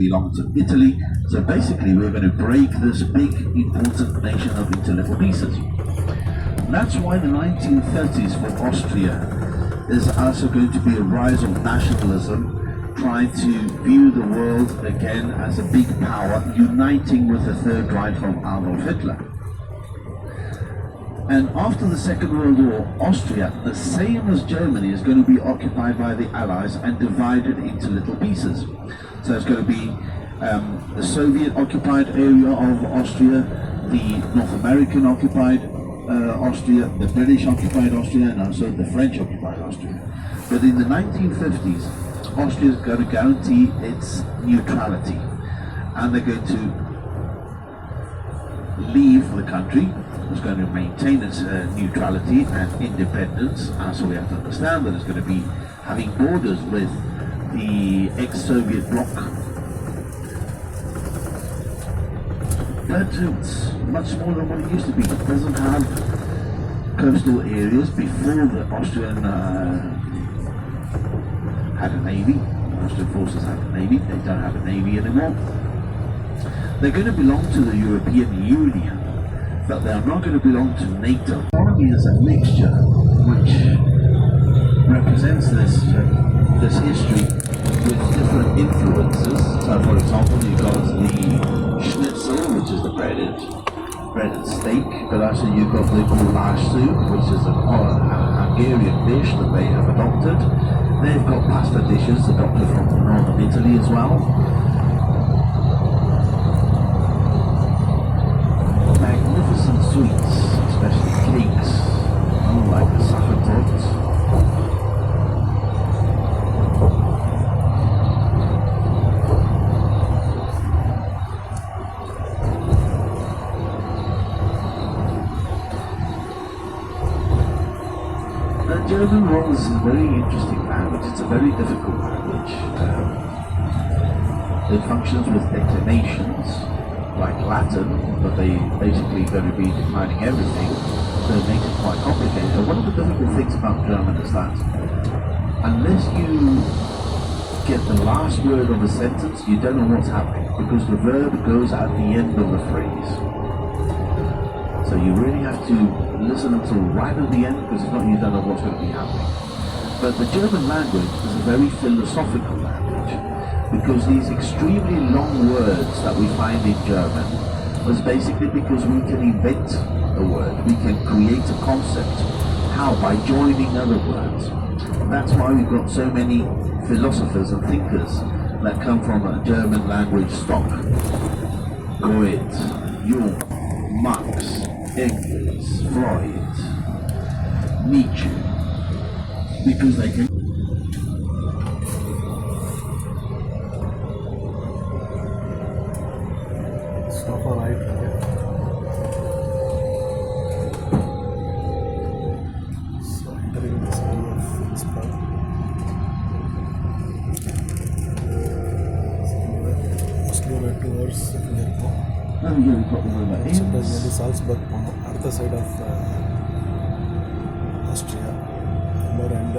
belong to Italy. So basically we're going to break this big important nation up into little pieces. And that's why the 1930s for Austria is also going to be a rise of nationalism, trying to view the world again as a big power, uniting with the Third Reich of Adolf Hitler. And after the Second World War, Austria, the same as Germany, is going to be occupied by the Allies and divided into little pieces. So it's going to be the Soviet-occupied area of Austria, the North American-occupied Austria, the British-occupied Austria, and also the French-occupied Austria. But in the 1950s, Austria is going to guarantee its neutrality, and they're going to leave the country. It's going to maintain its neutrality and independence, and so we have to understand that it's going to be having borders with the ex-Soviet bloc. But it's much smaller than what it used to be. It doesn't have coastal areas. Before the Austrian had a navy, the Austrian forces had a navy. They don't have a navy anymore. They're going to belong to the European Union, but they are not going to belong to NATO. Economy is a mixture which represents this history with different influences. So for example, you've got the schnitzel, which is the breaded steak, but also you've got the goulash soup, which is a Hungarian dish that they have adopted. They've got pasta dishes adopted from northern Italy as well. Magnificent sweets, especially cakes, like the Sachertorte. German was a very interesting language. It's a very difficult language. It functions with declinations like Latin, but they basically going to be declining everything, so it makes it quite complicated. And one of the difficult things about German is that unless you get the last word of a sentence, you don't know what's happening, because the verb goes at the end of the phrase. So you really have to listen until right at the end, because if not, you don't know what's going to be happening. But the German language is a very philosophical language, because these extremely long words that we find in German was basically because we can invent a word, we can create a concept. How? By joining other words. And that's why we've got so many philosophers and thinkers that come from a German language stock. Goethe, Jung, Marx, Engels, Freud, Nietzsche, because they can. Stop all right. So entering the city of Innsburge. Mostly over 2 hours if we are go. Oh yeah, we've got the river. It's the Salzburg, other side of Austria, Hammer and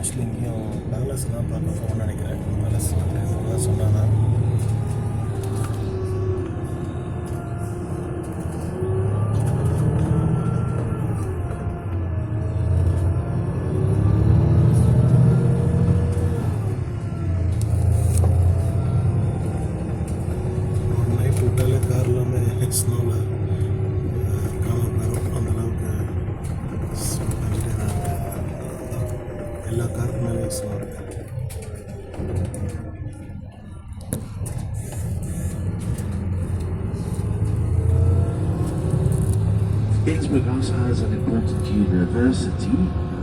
actually இங்கேயும் பேலஸ்லாம் பார்க்க போகணும்னு நினைக்கிறேன். Palace தான் சொன்னாங்க. ஒரு night விட்டாலே car எல்லாமே ஸ்னோவில் காணாமல் போயிடும். அந்தளவுக்கு பண்ணிட்டே தான் இருக்குது. எல்லா காருக்கு மேலேயும் ஸ்னோ இருக்குது. Innsbruck also has an important university,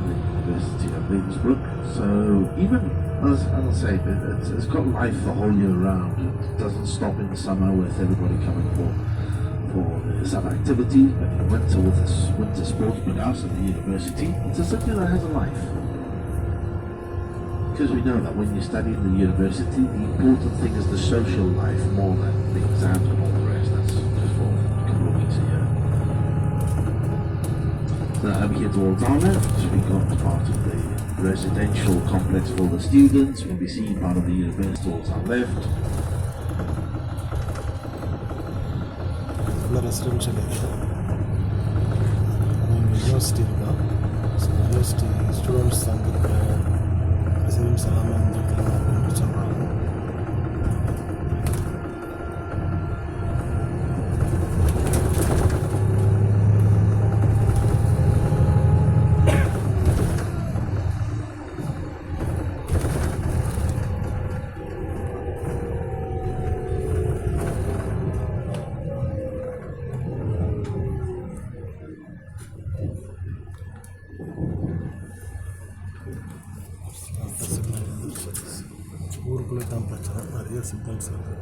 the University of Innsbruck. So even as I say, it's got life the whole year round. It doesn't stop in the summer with everybody coming for some activities, but in winter with this winter sports because of the university, it's a city that has a life. Because we know that when you study in the university, the important thing is the social life more than the exams and all the rest. That's just for a couple of weeks a year. Over here towards our left, we got part of the residential complex for the students. When we see part of the university towards our left. ஃபுல்லாக residential area. University இருக்கா. So university students அங்கே இருக்கிற residents எல்லாமே இந்த இடத்துல தான் இருக்குன்னு சொல்கிறாங்க. ஊருக்குள்ளே தான் பிரச்சனை, நிறைய சிக்னல்ஸ் இருக்குது.